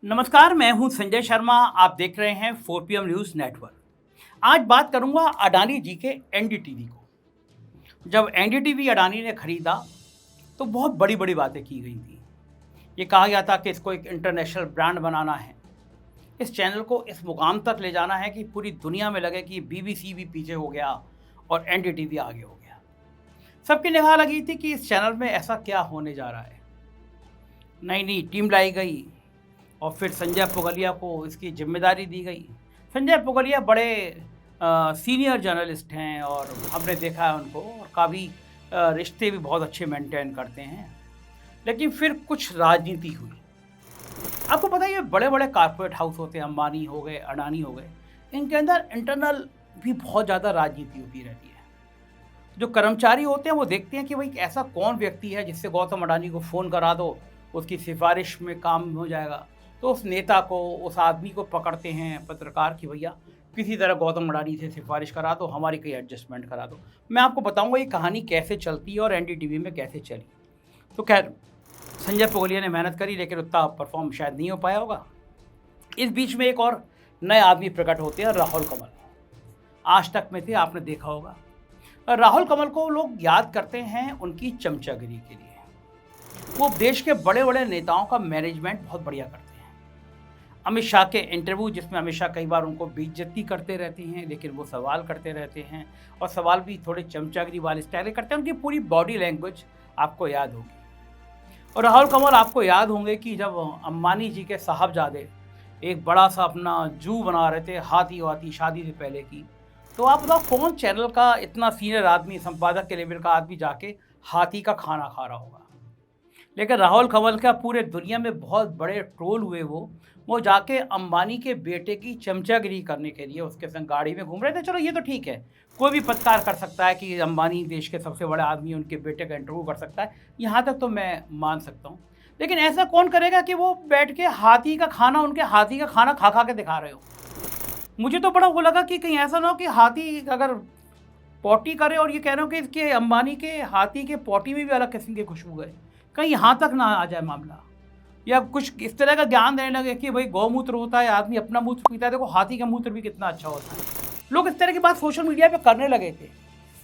नमस्कार, मैं हूं संजय शर्मा। आप देख रहे हैं 4PM न्यूज़ नेटवर्क। आज बात करूंगा अडानी जी के एनडीटीवी को। जब एनडीटीवी अडानी ने खरीदा तो बहुत बड़ी बड़ी बातें की गई थी। ये कहा गया था कि इसको एक इंटरनेशनल ब्रांड बनाना है, इस चैनल को इस मुकाम तक ले जाना है कि पूरी दुनिया में लगे कि बीबीसी भी पीछे हो गया और एनडीटीवी आगे हो गया। सबकी निगाह लगी थी कि इस चैनल में ऐसा क्या होने जा रहा है। नई नई टीम लाई गई और फिर संजय पुगलिया को इसकी जिम्मेदारी दी गई। संजय पुगलिया बड़े सीनियर जर्नलिस्ट हैं और हमने देखा है उनको, और काफ़ी रिश्ते भी बहुत अच्छे मेंटेन करते हैं। लेकिन फिर कुछ राजनीति हुई। आपको पता है ये बड़े बड़े कारपोरेट हाउस होते हैं, अंबानी हो गए, अडानी हो गए, इनके अंदर इंटरनल भी बहुत ज़्यादा राजनीति होती रहती है। जो कर्मचारी होते हैं वो देखते हैं कि भाई ऐसा कौन व्यक्ति है जिससे गौतम अडानी को फ़ोन करा दो, उसकी सिफारिश में काम हो जाएगा। तो उस नेता को, उस आदमी को पकड़ते हैं पत्रकार कि भैया किसी तरह गौतम अडानी से सिफारिश करा दो, हमारी कोई एडजस्टमेंट करा दो। मैं आपको बताऊंगा ये कहानी कैसे चलती है और एनडीटीवी में कैसे चली। तो खैर, संजय पुगलिया ने मेहनत करी लेकिन उतना परफॉर्म शायद नहीं हो पाया होगा। इस बीच में एक और नए आदमी प्रकट होते हैं, राहुल कमल। आज तक में थे, आपने देखा होगा। राहुल कमल को लोग याद करते हैं उनकी चमचागिरी के लिए। वो देश के बड़े बड़े नेताओं का मैनेजमेंट बहुत बढ़िया करते हैं। अमित शाह के इंटरव्यू, जिसमें अमित शाह कई बार उनको बेइज्जती करते रहते हैं, लेकिन वो सवाल करते रहते हैं और सवाल भी थोड़े चमचागिरी वाले स्टाइल करते हैं। उनकी पूरी बॉडी लैंग्वेज आपको याद होगी। और राहुल कमल आपको याद होंगे कि जब अंबानी जी के साहबजादे एक बड़ा सा अपना जू बना रहे थे, हाथी वाथी, शादी से पहले की, तो आप बताओ कौन चैनल का इतना सीनियर आदमी, संपादक के लेवल का आदमी जाके हाथी का खाना खा रहा होगा। लेकिन राहुल कमल का पूरे दुनिया में बहुत बड़े ट्रोल हुए। वो जाके अंबानी के बेटे की चमचागिरी करने के लिए उसके संग गाड़ी में घूम रहे थे। चलो ये तो ठीक है, कोई भी पत्रकार कर सकता है कि अंबानी देश के सबसे बड़े आदमी, उनके बेटे का इंटरव्यू कर सकता है, यहाँ तक तो मैं मान सकता हूँ। लेकिन ऐसा कौन करेगा कि वो बैठ के हाथी का खाना, उनके हाथी का खाना खा खा के दिखा रहे हो। मुझे तो बड़ा वो लगा कि कहीं ऐसा ना हो कि हाथी अगर पॉटी करे और ये कह रहे हो कि इसके अंबानी के हाथी के पॉटी में भी अलग किस्म की खुशबू है, कहीं यहाँ तक ना आ जाए मामला, या कुछ इस तरह का ज्ञान देने लगे कि भाई गौमूत्र होता है, आदमी अपना मूत्र पीता है, देखो हाथी का मूत्र भी कितना अच्छा होता है। लोग इस तरह की बात सोशल मीडिया पे करने लगे थे।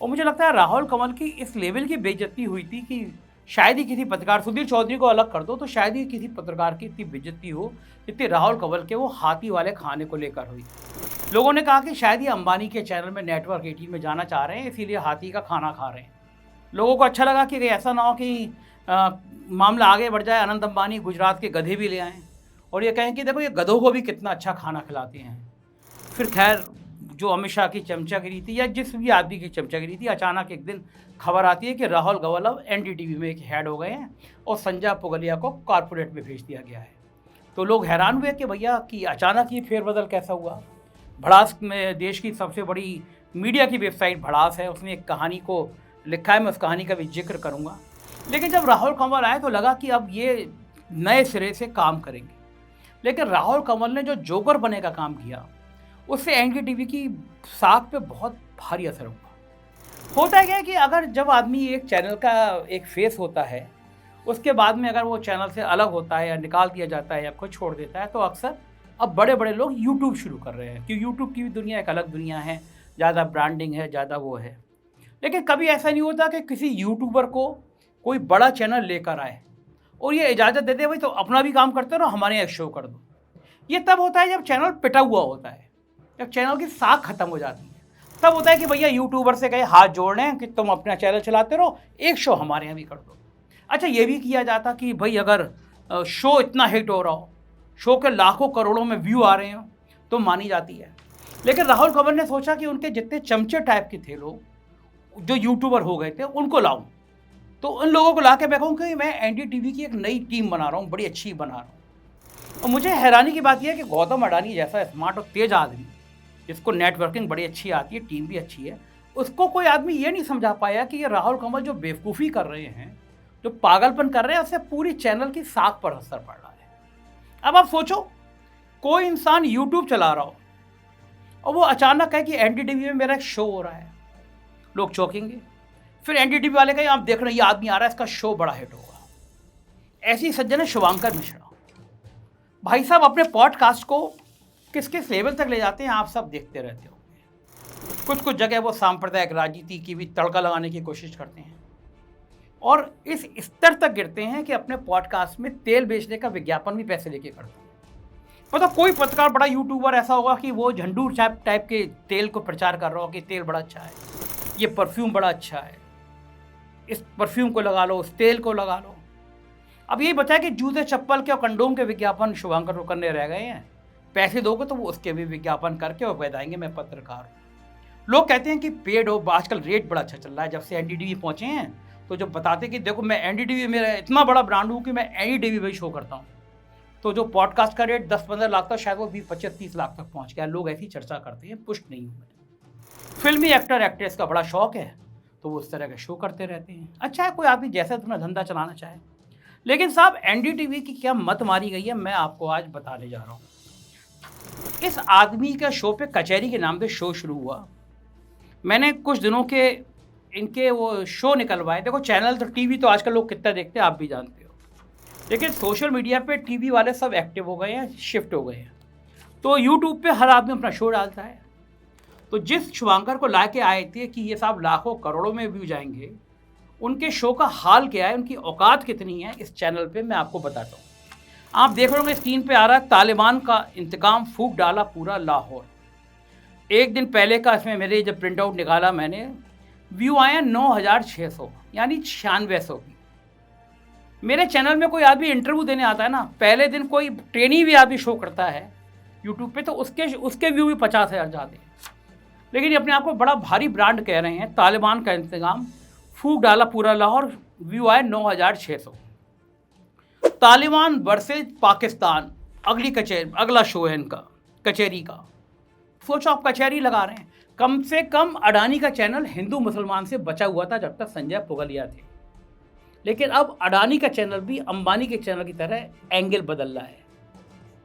और मुझे लगता है राहुल कमल की इस लेवल की बेइज्जती हुई थी कि शायद ही किसी पत्रकार, सुधीर चौधरी को अलग कर दो, तो शायद ही किसी पत्रकार की इतनी बेइज्जती हो जितनी राहुल कमल के वो हाथी वाले खाने को लेकर हुई। लोगों ने कहा कि शायद ये अंबानी के चैनल में नेटवर्क 18 में जाना चाह रहे हैं, इसीलिए हाथी का खाना खा रहे हैं। लोगों को अच्छा लगा कि ऐसा ना हो कि मामला आगे बढ़ जाए, अनंत अंबानी गुजरात के गधे भी ले आएँ और ये कहें कि देखो ये गधों को भी कितना अच्छा खाना खिलाते हैं। फिर खैर, जो अमित शाह की चमचागिरी थी या जिस भी आदमी की चमचागिरी थी, अचानक एक दिन खबर आती है कि राहुल कमल अब एनडीटीवी में एक हेड हो गए हैं और संजय पुगलिया को कॉरपोरेट में भेज दिया गया है। तो लोग हैरान हुए कि भैया कि अचानक ये फेरबदल कैसा हुआ। भड़ास में, देश की सबसे बड़ी मीडिया की वेबसाइट भड़ास है, उसने एक कहानी को लिखा है, मैं उस कहानी का भी जिक्र करूँगा। लेकिन जब राहुल कमल आए तो लगा कि अब ये नए सिरे से काम करेंगे। लेकिन राहुल कमल ने जो जोकर बने का काम किया, उससे एनडीटीवी की साख पे बहुत भारी असर हुआ। होता क्या है कि अगर जब आदमी एक चैनल का एक फेस होता है, उसके बाद में अगर वो चैनल से अलग होता है या निकाल दिया जाता है या कुछ छोड़ देता है, तो अक्सर अब बड़े बड़े लोग यूट्यूब शुरू कर रहे हैं, क्योंकि यूट्यूब की भी दुनिया एक अलग दुनिया है, ज़्यादा ब्रांडिंग है, ज़्यादा वो है। लेकिन कभी ऐसा नहीं होता कि किसी यूट्यूबर को कोई बड़ा चैनल लेकर आए और ये इजाज़त दे दे भाई तो अपना भी काम करते रहो, हमारे यहाँ शो कर दो। ये तब होता है जब चैनल पिटा हुआ होता है, जब चैनल की साख खत्म हो जाती है, तब होता है कि भैया यूट्यूबर से कहे हाथ जोड़ लें कि तुम अपना चैनल चलाते रहो, एक शो हमारे यहाँ भी कर दो। अच्छा, ये भी किया जाता कि भाई अगर शो इतना हिट हो रहा हो, शो के लाखों करोड़ों में व्यू आ रहे हो, तो मानी जाती है। लेकिन राहुल कमल ने सोचा कि उनके जितने चमचे टाइप के थे लोग, जो यूट्यूबर हो गए थे, उनको लाऊं। तो उन लोगों को ला के मैं कहूँ कि मैं एनडीटीवी की एक नई टीम बना रहा हूँ, बड़ी अच्छी बना रहा हूँ। और मुझे हैरानी की बात यह है कि गौतम अडानी जैसा स्मार्ट और तेज आदमी, जिसको नेटवर्किंग बड़ी अच्छी आती है, टीम भी अच्छी है, उसको कोई आदमी ये नहीं समझा पाया कि ये राहुल कमल जो बेवकूफ़ी कर रहे हैं, जो पागलपन कर रहे हैं, उससे पूरी चैनल की साख पर असर पड़ रहा है। अब आप सोचो, कोई इंसान यूट्यूब चला रहा हो और वो अचानक है कि एनडीटीवी में मेरा एक शो हो रहा है, लोग चौंकेंगे। फिर एनडीटीवी वाले कहें आप देख रहे हैं ये आदमी आ रहा है, इसका शो बड़ा हिट होगा। ऐसी सज्जन है शुभांकर मिश्रा। भाई साहब अपने पॉडकास्ट को किस किस लेवल तक ले जाते हैं आप सब देखते रहते हो। कुछ कुछ जगह वो सांप्रदायिक राजनीति की भी तड़का लगाने की कोशिश करते हैं और इस स्तर तक गिरते हैं कि अपने पॉडकास्ट में तेल बेचने का विज्ञापन भी पैसे लेके करते हैं। मतलब कोई पत्रकार बड़ा यूट्यूबर ऐसा होगा कि वो झंडूर टाइप के तेल को प्रचार कर रहा हो कि तेल बड़ा अच्छा है, ये परफ्यूम बड़ा अच्छा है, इस परफ्यूम को लगा लो, उस तेल को लगा लो। अब यही बचा कि जूते चप्पल के और कंडोम के विज्ञापन शुभांकर को करने रह गए हैं। पैसे दोगे तो वो उसके भी विज्ञापन करके और बताएंगे मैं पत्रकार हूँ। लोग कहते हैं कि पेड हो, आजकल रेट बड़ा अच्छा चल रहा है। जब से एनडीटीवी पहुंचे हैं तो जब बताते हैं कि देखो मैं एनडीटीवी, मेरा इतना बड़ा ब्रांड हूँ कि मैं एनडीटीवी में शो करता हूँ, तो जो पॉडकास्ट का रेट 10-15 लाख था शायद वो 20-25-30 लाख तक पहुँच गया। लोग ऐसी चर्चा करते हैं, पुष्ट नहीं हुए। फिल्मी एक्टर एक्ट्रेस का बड़ा शौक है तो वो उस तरह के शो करते रहते हैं। अच्छा है, कोई आदमी जैसा अपना धंधा चलाना चाहे। लेकिन साहब एनडीटीवी की क्या मत मारी गई है, मैं आपको आज बताने जा रहा हूँ। इस आदमी के शो पे कचहरी के नाम पे शो शुरू हुआ। मैंने कुछ दिनों के इनके वो शो निकलवाए। देखो चैनल तो टीवी तो आजकल लोग कितना देखते हैं आप भी जानते हो, लेकिन सोशल मीडिया पे टीवी वाले सब एक्टिव हो गए हैं, शिफ्ट हो गए हैं। तो यूट्यूब पे हर आदमी अपना शो डालता है। तो जिस शुभांकर को ला के आए थे कि ये साहब लाखों करोड़ों में व्यू जाएंगे, उनके शो का हाल क्या है, उनकी औकात कितनी है, इस चैनल पे मैं आपको बताता हूँ। आप देख रहे होंगे स्क्रीन पे आ रहा है, तालिबान का इंतकाम फूंक डाला पूरा लाहौर। एक दिन पहले का इसमें मेरे जब प्रिंट आउट निकाला मैंने, व्यू आए हैं 9600 यानी 9600 की। मेरे चैनल में कोई आदमी इंटरव्यू देने आता है ना, पहले दिन कोई ट्रेनी भी आदमी शो करता है यूट्यूब पे तो उसके व्यू भी 50,000 जाते हैं। लेकिन अपने आप को बड़ा भारी ब्रांड कह रहे हैं। तालिबान का इंतजाम फूंक डाला पूरा लाहौर, व्यू आए 9600। तालिबान वर्सेज पाकिस्तान अगला शो है इनका कचहरी का। सोचो आप कचहरी लगा रहे हैं। कम से कम अडानी का चैनल हिंदू मुसलमान से बचा हुआ था जब तक संजय पुगलिया थे, लेकिन अब अडानी का चैनल भी अंबानी के चैनल की तरह एंगल बदल रहा है।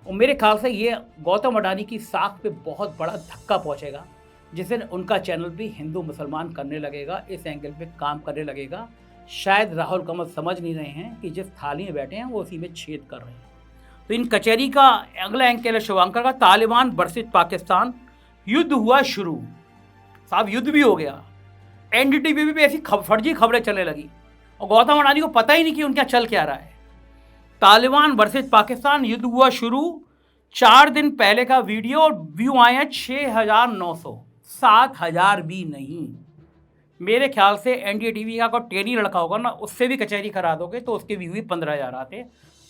और मेरे ख्याल से ये गौतम अडानी की साख पे बहुत बड़ा धक्का पहुंचेगा, जिससे उनका चैनल भी हिंदू मुसलमान करने लगेगा, इस एंगल पे काम करने लगेगा। शायद राहुल कमल समझ नहीं रहे हैं कि जिस थाली में बैठे हैं वो उसी में छेद कर रहे हैं। तो इन कचहरी का अगला एंगल है शुभांकर का, तालिबान वर्सेज पाकिस्तान, युद्ध हुआ शुरू। साहब युद्ध भी हो गया। एनडीटीवी भी ऐसी फर्जी खबरें चलने लगी और गौतम अडानी को पता ही नहीं कि उनका चल क्या रहा है। तालिबान वर्सेज पाकिस्तान, युद्ध हुआ शुरू। 4 दिन पहले का वीडियो और व्यू आए हैं 6900, 7000 भी नहीं। मेरे ख्याल से एनडीटीवी का कोई टेनी लड़का होगा ना, उससे भी कचहरी करा दोगे तो उसके व्यू भी 15,000 आते।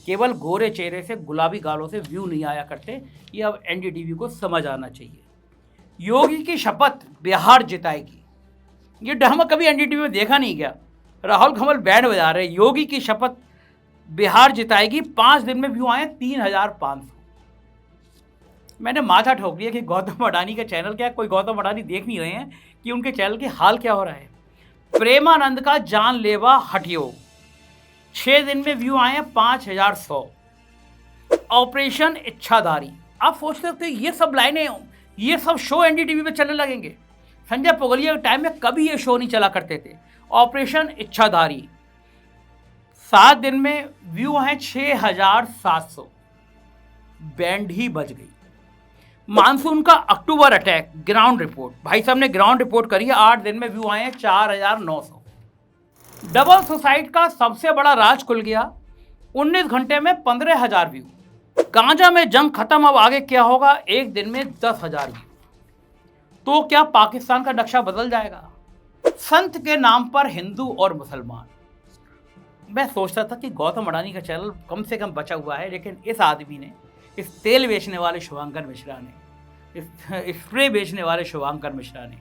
केवल गोरे चेहरे से गुलाबी गालों से व्यू नहीं आया करते। ये अब एनडीटीवी को समझ आना चाहिए। योगी की शपथ बिहार जिताएगी, ये ड्रामा कभी एनडीटीवी में देखा नहीं गया। राहुल कमल बैंड बजा रहे, योगी की शपथ बिहार जिताएगी। 5 दिन में व्यू आए 3500। मैंने माथा ठोक दिया कि गौतम अडानी का चैनल क्या, कोई गौतम अडानी देख नहीं रहे हैं कि उनके चैनल के हाल क्या हो रहा है। प्रेमानंद का जानलेवा हटियो, 6 दिन में व्यू आए हैं 5100। ऑपरेशन इच्छाधारी, आप सोच सकते हैं ये सब लाइनें, ये सब शो एनडीटीवी में चलने लगेंगे। संजय पुगलिया के टाइम में कभी ये शो नहीं चला करते थे। ऑपरेशन इच्छाधारी, 7 दिन में व्यू हैं 6700। बैंड ही बज गई। मानसून का अक्टूबर अटैक, ग्राउंड रिपोर्ट, भाई साहब ने ग्राउंड रिपोर्ट करी है। 8 दिन में व्यू आए हैं 4900। डबल सुसाइड का सबसे बड़ा राज खुल गया, 19 घंटे में 15,000 व्यू। गांजा में जंग खत्म, अब आगे क्या होगा, 1 दिन में 10,000 व्यू। तो क्या पाकिस्तान का नक्शा बदल जाएगा? संत के नाम पर हिंदू और मुसलमान। मैं सोचता था कि गौतम अडानी का चैनल कम से कम बचा हुआ है, लेकिन इस आदमी ने, इस तेल बेचने वाले शुभांकर मिश्रा ने, इस स्प्रे बेचने वाले शुभांकर मिश्रा ने,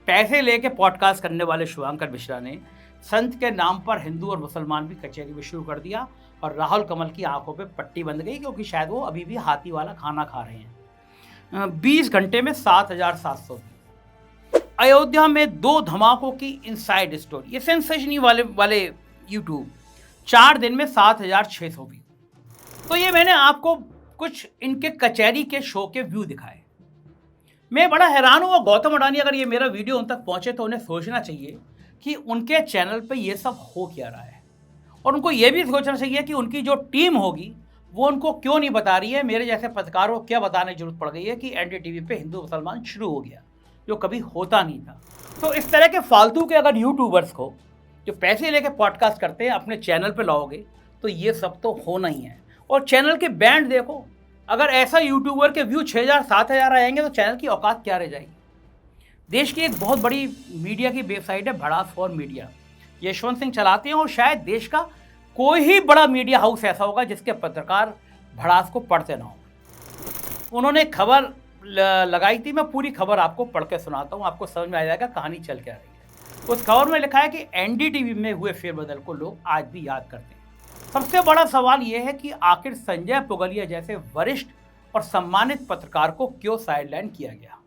पैसे लेके पॉडकास्ट करने वाले शुभांकर मिश्रा ने संत के नाम पर हिंदू और मुसलमान भी कचहरी में शुरू कर दिया। और राहुल कमल की आंखों पे पट्टी बंध गई, क्योंकि शायद वो अभी भी हाथी वाला खाना खा रहे हैं। 20 घंटे में 7,700। अयोध्या में 2 धमाकों की इनसाइड स्टोरी, ये सेंसेशनी वाले यूट्यूब, 4 दिन में 7,600 व्यू। तो ये मैंने आपको कुछ इनके कचहरी के शो के व्यू दिखाए। मैं बड़ा हैरान हुआ। गौतम अडानी अगर ये मेरा वीडियो उन तक पहुंचे तो उन्हें सोचना चाहिए कि उनके चैनल पे ये सब हो क्या रहा है, और उनको ये भी सोचना चाहिए कि उनकी जो टीम होगी वो उनको क्यों नहीं बता रही है। मेरे जैसे पत्रकारों को क्या बताने की जरूरत पड़ गई है कि एनडीटीवी पे हिंदू मुसलमान शुरू हो गया, जो कभी होता नहीं था। तो इस तरह के फालतू के अगर यूट्यूबर्स को जो पैसे लेके पॉडकास्ट करते हैं अपने चैनल पे लाओगे तो ये सब तो होना ही है। और चैनल के बैंड देखो, अगर ऐसा यूट्यूबर के व्यू 6,000 7,000 आएंगे तो चैनल की औकात क्या रह जाएगी। देश की एक बहुत बड़ी मीडिया की वेबसाइट है भड़ास फॉर मीडिया, यशवंत सिंह चलाते हैं, और शायद देश का कोई ही बड़ा मीडिया हाउस ऐसा होगा जिसके पत्रकार भड़ास को पढ़ते ना हो। उन्होंने खबर लगाई थी, मैं पूरी खबर आपको पढ़ के सुनाता हूँ, आपको समझ में आ जाएगा कहानी चल क्या रही है। उस खबर में लिखा है कि एनडीटीवी में हुए फेरबदल को लोग आज भी याद करते हैं। सबसे बड़ा सवाल यह है कि आखिर संजय पुगलिया जैसे वरिष्ठ और सम्मानित पत्रकार को क्यों साइडलाइन किया गया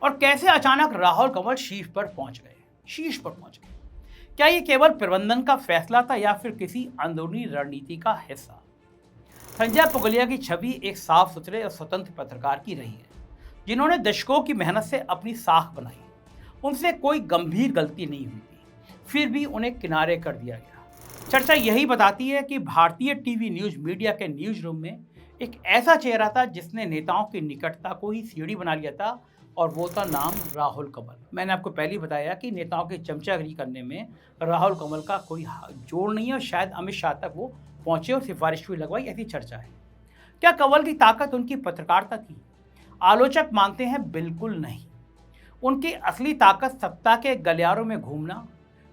और कैसे अचानक राहुल कंवल शीर्ष पर पहुंच गए। क्या ये केवल प्रबंधन का फैसला था या फिर किसी अंदरूनी रणनीति का हिस्सा। संजय पुगलिया की छवि एक साफ सुथरे और स्वतंत्र पत्रकार की रही है, जिन्होंने दशकों की मेहनत से अपनी साख बनाई। उनसे कोई गंभीर गलती नहीं हुई थी, फिर भी उन्हें किनारे कर दिया गया। चर्चा यही बताती है कि भारतीय टीवी न्यूज मीडिया के न्यूज रूम में एक ऐसा चेहरा था जिसने नेताओं की निकटता को ही सीढ़ी बना लिया था, और वो था नाम राहुल कंवल। मैंने आपको पहले ही बताया कि नेताओं की चमचागिरी करने में राहुल कंवल का कोई जोड़ नहीं है, और शायद अमित शाह तक वो पहुंचे और सिफारिश भी लगवाई, ऐसी चर्चा है। क्या कंवल की ताकत उनकी पत्रकारिता थी? आलोचक मानते हैं बिल्कुल नहीं। उनकी असली ताकत सत्ता के गलियारों में घूमना,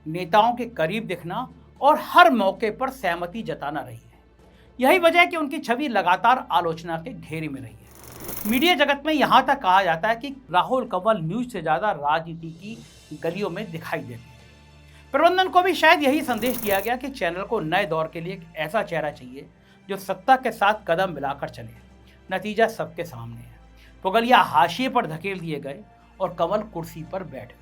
नेताओं के करीब दिखना और हर मौके पर सहमति जताना रही है। यही वजह है कि उनकी छवि लगातार आलोचना के घेरे में रही है। मीडिया जगत में यहाँ तक कहा जाता है कि राहुल कंवल न्यूज से ज़्यादा राजनीति की गलियों में दिखाई देते हैं। प्रबंधन को भी शायद यही संदेश दिया गया कि चैनल को नए दौर के लिए एक ऐसा चेहरा चाहिए जो सत्ता के साथ कदम मिलाकर चले। नतीजा सबके सामने है। पुगलिया हाशिए पर धकेल दिए गए और कंवल कुर्सी पर बैठ गए।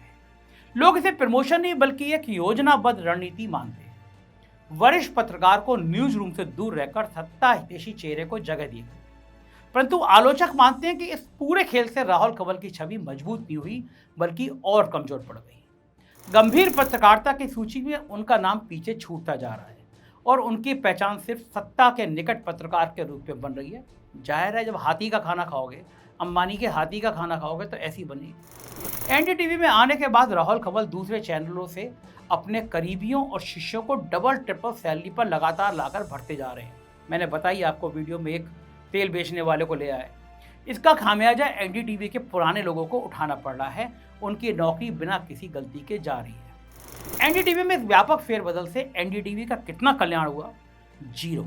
लोग इसे प्रमोशन नहीं बल्कि एक योजनाबद्ध रणनीति मानते हैं। वरिष्ठ पत्रकार को न्यूज रूम से दूर रहकर सत्ता हितैषी चेहरे को जगह दी गई, परंतु आलोचक मानते हैं कि इस पूरे खेल से राहुल कंवल की छवि मजबूत नहीं हुई बल्कि और कमजोर पड़ गई। गंभीर पत्रकारिता की सूची में उनका नाम पीछे छूटता जा रहा है और उनकी पहचान सिर्फ सत्ता के निकट पत्रकार के रूप में बन रही है। जाहिर है, जब हाथी का खाना खाओगे, अंबानी के हाथी का खाना खाओगे तो ऐसी बनेगी। एनडीटीवी में आने के बाद राहुल कंवल दूसरे चैनलों से अपने करीबियों और शिष्यों को डबल ट्रिपल सैलरी पर लगातार लाकर भरते जा रहे हैं। मैंने बताई आपको वीडियो में, एक तेल बेचने वाले को ले आए। इसका खामियाजा एनडीटीवी के पुराने लोगों को उठाना पड़ रहा है। उनकी नौकरी बिना किसी गलती के जा रही है। एनडीटीवी में इस व्यापक फेरबदल से एनडीटीवी का कितना कल्याण हुआ? 0।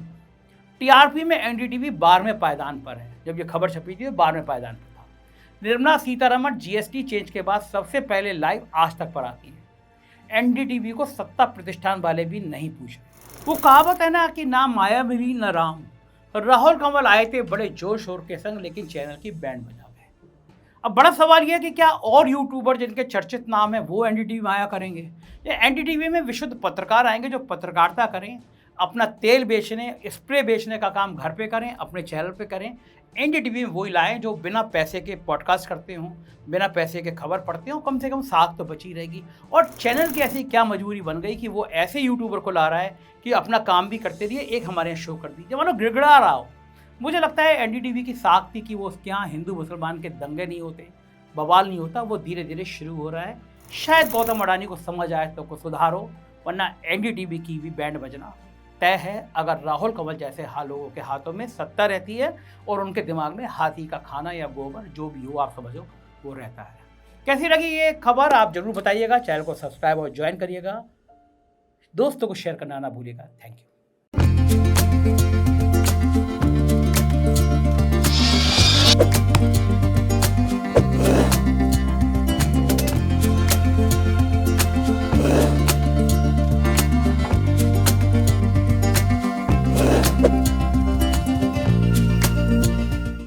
टीआरपी में एनडीटीवी 12वें पायदान पर है। जब ये खबर छपी थी तो 12वें पायदान पर था। निर्मला सीतारमण जीएसटी चेंज के बाद सबसे पहले लाइव आज तक पर आती है। एनडीटीवी को सत्ता प्रतिष्ठान वाले भी नहीं पूछ रहे। वो कहावत है ना कि ना माया मिली न राम। राहुल कंवल आए थे बड़े जोर शोर के संग, लेकिन चैनल की बैंड बजा गए। अब बड़ा सवाल यह है कि क्या और यूट्यूबर जिनके चर्चित नाम है वो एनडीटीवी में आया करेंगे, या एनडीटीवी में विशुद्ध पत्रकार आएंगे जो पत्रकारिता करें, अपना तेल बेचने, स्प्रे बेचने का काम घर पे करें, अपने चैनल पे करें। एनडीटीवी में वही लाएं जो बिना पैसे के पॉडकास्ट करते हों, बिना पैसे के खबर पढ़ते हों। कम से कम साख तो बची रहेगी। और चैनल की ऐसी क्या मजबूरी बन गई कि वो ऐसे यूट्यूबर को ला रहा है कि अपना काम भी करते रहिए, एक हमारे यहाँ शो कर दीजिए, मानो गिड़गिड़ा रहा हो। मुझे लगता है एनडीटीवी की साख थी कि वो उसके यहाँ हिंदू मुसलमान के दंगे नहीं होते, बवाल नहीं होता, वो धीरे धीरे शुरू हो रहा है। शायद गौतम अडानी को समझ आए तो कुछ सुधार हो, वरना एनडीटीवी की भी बैंड बजना तय है अगर राहुल कंवल जैसे लोगों के हाथों में सत्ता रहती है और उनके दिमाग में हाथी का खाना या गोबर जो भी हो आप समझो वो रहता है। कैसी लगी ये खबर आप जरूर बताइएगा। चैनल को सब्सक्राइब और ज्वाइन करिएगा। दोस्तों को शेयर करना ना भूलिएगा। Thank you.